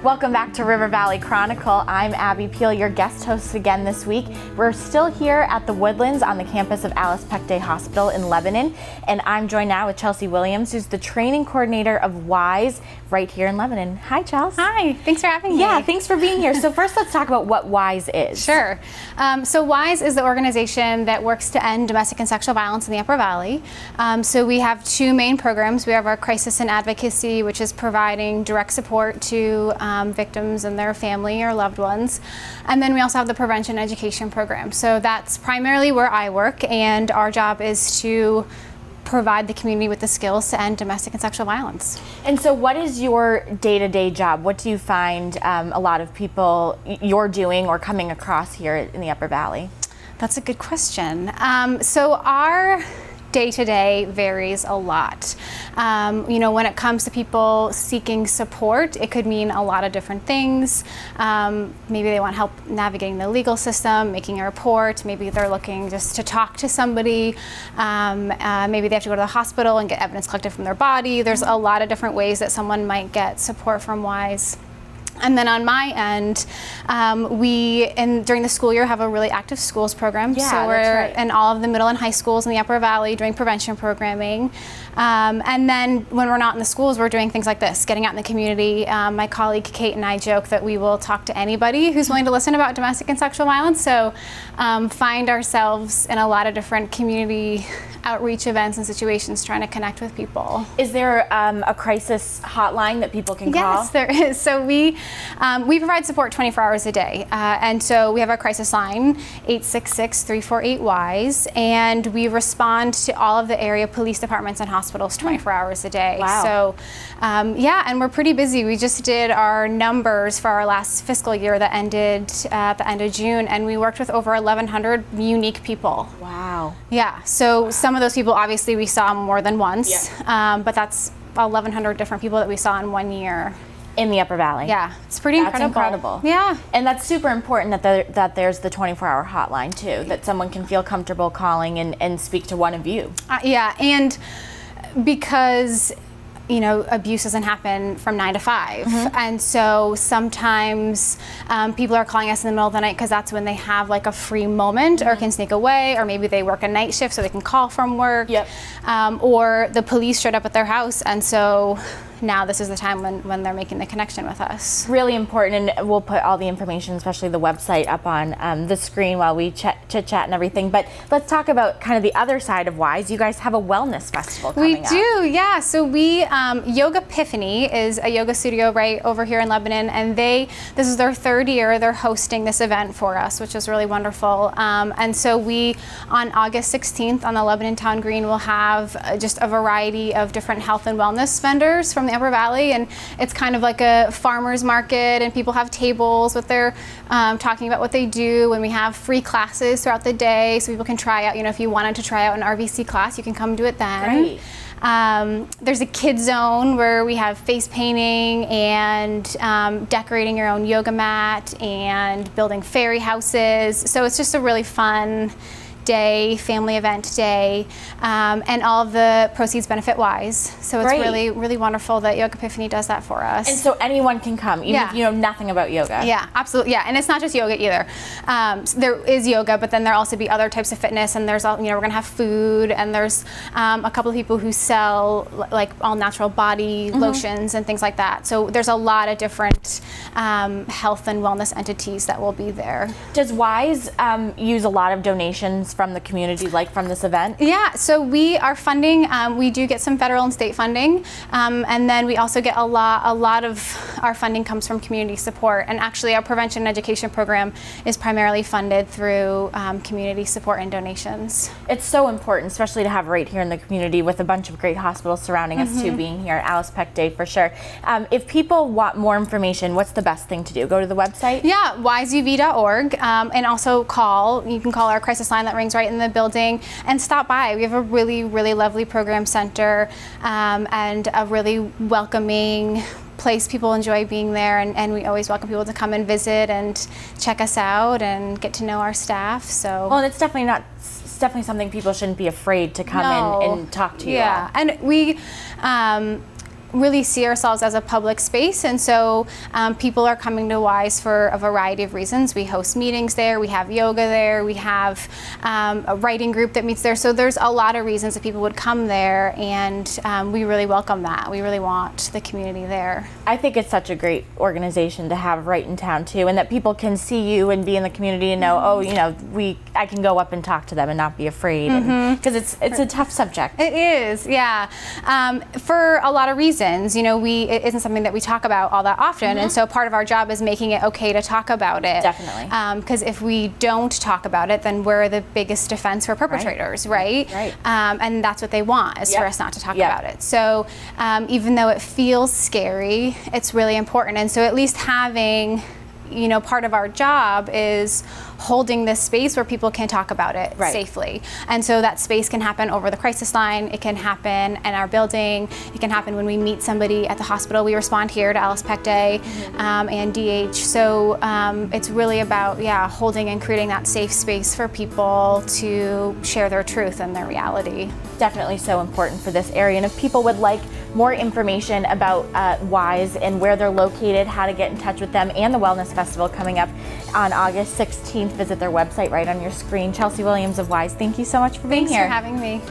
Welcome back to River Valley Chronicle. I'm Abby Peel, your guest host again this week. We're still here at the Woodlands on the campus of Alice Peck Day Hospital in Lebanon, and I'm joined now with Chelsea Williams, who's the training coordinator of WISE right here in Lebanon. Hi, Chelsea. Hi, thanks for having me. Yeah, thanks for being here. So first, let's talk about what WISE is. Sure. So WISE is the organization that works to end domestic and sexual violence in the Upper Valley. So we have two main programs. We have our crisis and advocacy, which is providing direct support to victims and their family or loved ones. And then we also have the prevention education program. So that's primarily where I work, and our job is to provide the community with the skills to end domestic and sexual violence. And so what is your day-to-day job? What do you find a lot of people you're doing or coming across here in the Upper Valley? That's a good question. So our day-to-day varies a lot. You know, when it comes to people seeking support, it could mean a lot of different things. Maybe they want help navigating the legal system, making a report. Maybe they're looking just to talk to somebody. Maybe they have to go to the hospital and get evidence collected from their body. There's a lot of different ways that someone might get support from WISE. And then on my end, during the school year, have a really active schools program. Yeah, so we're that's right. in all of the middle and high schools in the Upper Valley doing prevention programming. And then when we're not in the schools, we're doing things like this, getting out in the community. My colleague Kate and I joke that we will talk to anybody who's willing to listen about domestic and sexual violence. So find ourselves in a lot of different community outreach events and situations trying to connect with people. Is there a crisis hotline that people can call? Yes, there is. So we provide support 24 hours a day. And so we have our crisis line, 866-348-WISE, and we respond to all of the area police departments and hospitals 24 hours a day. Wow. So yeah, and we're pretty busy. We just did our numbers for our last fiscal year that ended at the end of June, and we worked with over 1,100 unique people. Wow. Yeah, so some of those people obviously we saw more than once, Yeah. But that's 1,100 different people that we saw in 1 year. In the Upper Valley. Yeah, it's pretty That's incredible. Yeah. And that's super important that there's the 24-hour hotline too, that someone can feel comfortable calling and speak to one of you. Yeah, and because you know, abuse doesn't happen from 9 to 5. And so sometimes people are calling us in the middle of the night because that's when they have like a free moment or can sneak away, or maybe they work a night shift so they can call from work. Yep. Or the police showed up at their house, and so now this is the time when they're making the connection with us. Really important, and we'll put all the information, especially the website, up on the screen while we chit-chat and everything. But let's talk about kind of the other side of WISE. You guys have a wellness festival coming up. We do, yeah. So we, Yoga Epiphany is a yoga studio right over here in Lebanon, and this is their 3rd year. They're hosting this event for us, which is really wonderful. And so we, on August 16th on the Lebanon Town Green, will have just a variety of different health and wellness vendors from the Upper Valley, and it's kind of like a farmer's market, and people have tables with their talking about what they do, and we have free classes throughout the day so people can try out, you know, if you wanted to try out an RVC class, you can come do it then. Great. There's a kid zone where we have face painting and decorating your own yoga mat and building fairy houses. So it's just a really fun day, family event day, and all of the proceeds benefit WISE. So it's Great. really, really wonderful that Yoga Epiphany does that for us. And so anyone can come, even if you know nothing about yoga. Yeah, absolutely. Yeah, and it's not just yoga either. So there is yoga, but then there'll also be other types of fitness, and there's, you know, we're gonna have food, and there's a couple of people who sell like all natural body lotions and things like that. So there's a lot of different health and wellness entities that will be there. Does WISE use a lot of donations from the community, like from this event? Yeah, so we are funding, we do get some federal and state funding, and then we also get a lot of our funding comes from community support, and actually our prevention and education program is primarily funded through community support and donations. It's so important, especially to have right here in the community with a bunch of great hospitals surrounding us too, being here at Alice Peck Day for sure. If people want more information, what's the best thing to do? Go to the website? Yeah, wiseuv.org, and also you can call our crisis line that rings right in the building, and stop by. We have a really, really lovely program center and a really welcoming place. People enjoy being there, and we always welcome people to come and visit and check us out and get to know our staff. So well, and it's definitely something people shouldn't be afraid to come in and talk to you. Yeah, and we really see ourselves as a public space, and so people are coming to WISE for a variety of reasons. We host meetings there, we have yoga there, we have a writing group that meets there, so there's a lot of reasons that people would come there, and we really welcome that. We really want the community there. I think it's such a great organization to have right in town too, and that people can see you and be in the community and know, oh, you know, I can go up and talk to them and not be afraid, because it's a tough subject. It is, yeah. For a lot of reasons, you know, it isn't something that we talk about all that often, and so part of our job is making it okay to talk about it. Definitely. Because if we don't talk about it, then we're the biggest defense for perpetrators, right? Right. And that's what they want, is for us not to talk about it. So even though it feels scary, it's really important. And so at least having, you know, part of our job is holding this space where people can talk about it safely. And so that space can happen over the crisis line, it can happen in our building, it can happen when we meet somebody at the hospital. We respond here to Alice Peck Day and DH. So it's really about, holding and creating that safe space for people to share their truth and their reality. Definitely so important for this area. And if people would like more information about WISE and where they're located, how to get in touch with them, and the Wellness Festival coming up on August 16th, visit their website right on your screen. Chelsea Williams of WISE, thank you so much for being here. Thanks for having me.